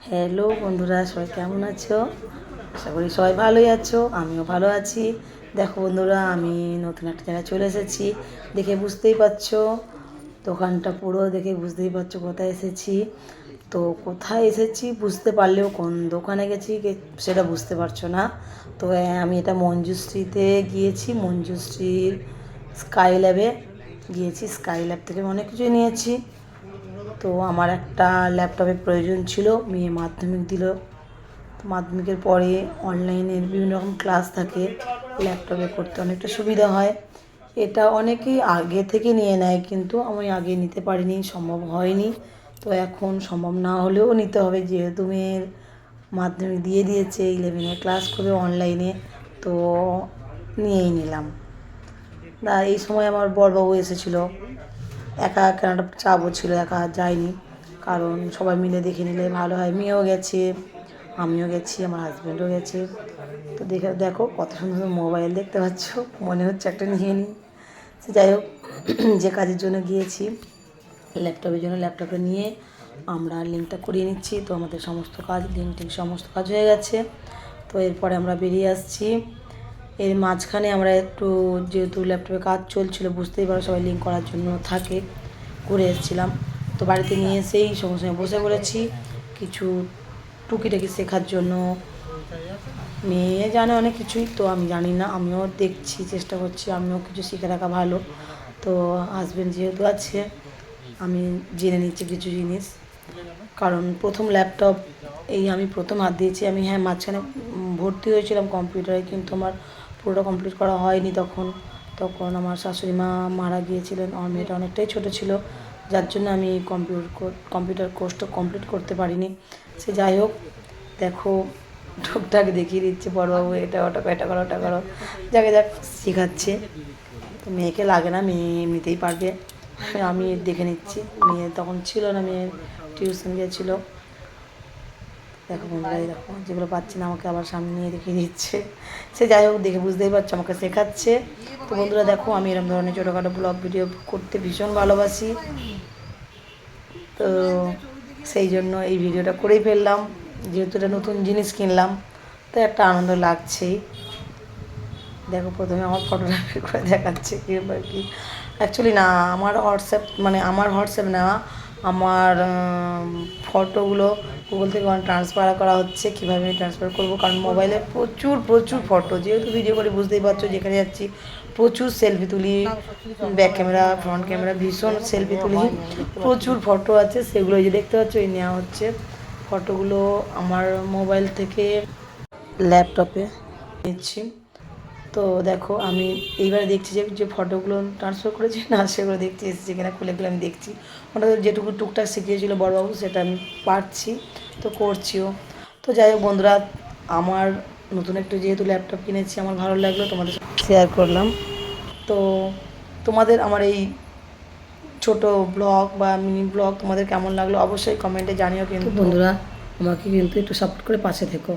Hello বন্ধুরা, সবাই কেমন আছো? আশা করি সবাই ভালোই আছো, আমিও ভালো আছি। দেখো বন্ধুরা, আমি নতুন একটা জায়গায় চলে এসেছি। দেখে বুঝতেই পারছো, দোকানটা পুরো দেখে বুঝতেই পারছো কোথায় এসেছি। তো কোথায় এসেছি বুঝতে পারলেও কোন দোকানে গেছি সেটা বুঝতে পারছো না। তো আমি এটা মঞ্জুশ্রীতে গিয়েছি, মঞ্জুশ্রীর স্কাই ল্যাবে গিয়েছি। স্কাই ল্যাব থেকে অনেক কিছুই নিয়েছি। তো আমার একটা ল্যাপটপের প্রয়োজন ছিল, মেয়ে মাধ্যমিক দিল। মাধ্যমিকের পরে অনলাইনের বিভিন্ন রকম ক্লাস থাকে, ল্যাপটপে করতে অনেকটা সুবিধা হয়। এটা অনেকেই আগে থেকে নিয়ে নেয়, কিন্তু আমি আগে নিতে পারিনি, সম্ভব হয়নি। তো এখন সম্ভব না হলেও নিতে হবে, যেহেতু মেয়ের মাধ্যমিক দিয়ে দিয়েছে, 11-এ ক্লাস করবে অনলাইনে। তো নিয়েই নিলাম। এই সময় আমার বড়বাবু এসেছিলো, একা কেনাটা চাপও ছিল, একা যায়নি, কারণ সবাই মিলে দেখে নিলে ভালো হয়। মেয়েও গেছে, আমিও গেছি, আমার হাজব্যান্ডও গেছে। তো দেখো কত সুন্দর মোবাইল দেখতে পাচ্ছ, মনে হচ্ছে একটা নিয়ে নিই। সে যাই হোক, যে কাজের জন্য গিয়েছি, ল্যাপটপের জন্য, ল্যাপটপে নিয়ে আমরা লিঙ্কটা করিয়ে নিচ্ছি। তো আমাদের সমস্ত কাজ, লিঙ্ক সমস্ত কাজ হয়ে গেছে। তো এরপরে আমরা বেরিয়ে আসছি। এর মাঝখানে আমরা একটু, যেহেতু ল্যাপটপে কাজ চলছিল, বুঝতেই পারো সবাই লিঙ্ক করার জন্য থাকে, ঘুরে এসেছিলাম। তো বাড়িতে নিয়ে এসেই সঙ্গে সঙ্গে বসে পড়েছি কিছু টুকিটাকি শেখার জন্য। মেয়ে জানে অনেক কিছুই, তো আমি জানি না, আমিও দেখছি, চেষ্টা করছি আমিও কিছু শিখে রাখা ভালো। তো হাজব্যান্ড যেহেতু আছে, আমি জেনে নিচ্ছি কিছু জিনিস, কারণ প্রথম ল্যাপটপ এই আমি প্রথম হাত দিয়েছি। আমি হ্যাঁ মাঝখানে ভর্তি হয়েছিলাম কম্পিউটারে, কিন্তু আমার পুরোটা কমপ্লিট করা হয়নি। তখন আমার শাশুড়ি মা মারা গিয়েছিলেন, আমার মেয়েটা অনেকটাই ছোটো ছিল, যার জন্য আমি কম্পিউটার কোর্সটা কমপ্লিট করতে পারিনি। সে যাই হোক, দেখো টুকটাক দেখিয়ে দিচ্ছে বড়বাবু, এটা ওটা এটা করো ওটা করো, যাকে যাক শেখাচ্ছে। তো মেয়েকে লাগে না, মেয়ে এমনিতেই পারবে, আমি দেখে নিচ্ছি। মেয়ে তখন ছিল না, মেয়ে টিউশন গিয়েছিলো। দেখো বন্ধুরা, দেখো যেগুলো পাচ্ছি না আমাকে আবার সামনে নিয়ে দেখিয়ে দিচ্ছে। সে যাই হোক, দেখে বুঝতেই পারছো আমাকে শেখাচ্ছে। তো বন্ধুরা দেখো, আমি এরকম ধরনের ছোটোখাটো ব্লগ ভিডিও করতে ভীষণ ভালোবাসি। তো সেই জন্য এই ভিডিওটা করেই ফেললাম, যেহেতু এটা নতুন জিনিস কিনলাম, তো একটা আনন্দ লাগছেই। দেখো প্রথমে আমার ফটোটা বের করে দেখাচ্ছে কি অ্যাকচুয়ালি না, আমার হোয়াটসঅ্যাপ নেওয়া, আমার ফটোগুলো গুগল থেকে ট্রান্সফার করা হচ্ছে। কীভাবে আমি ট্রান্সফার করবো, কারণ মোবাইলে প্রচুর প্রচুর ফটো, যেহেতু ভিডিও করে বুঝতেই পারছো, যেখানে যাচ্ছি প্রচুর সেলফি তুলি, ব্যাক ক্যামেরা ফ্রন্ট ক্যামেরা ভীষণ সেলফি তুলি, প্রচুর ফটো আছে, সেগুলো যে দেখতে পাচ্ছ এই নেওয়া হচ্ছে। ফটোগুলো আমার মোবাইল থেকে ল্যাপটপে নিচ্ছি। তো দেখো, আমি এইবারে দেখছি যে ফটোগুলো ট্রান্সফার করেছি না, সেগুলো দেখছি এসেছে কিনা, খুলে আমি দেখছি। ওটা যেটুকু টুকটাক শিখিয়েছিল বড়বাবু, সেটা আমি পারছি, তো করছিও। তো যাই হোক বন্ধুরা, আমার নতুন একটু যেহেতু ল্যাপটপ কিনেছি, আমার ভালো লাগলো, তোমাদের শেয়ার করলাম। তো তোমাদের আমার এই ছোট ব্লগ বা মিনি ব্লগ তোমাদের কেমন লাগলো অবশ্যই কমেন্টে জানিও। কিন্তু বন্ধুরা, আমাকে কিন্তু একটু সাপোর্ট করে পাশে থেকো।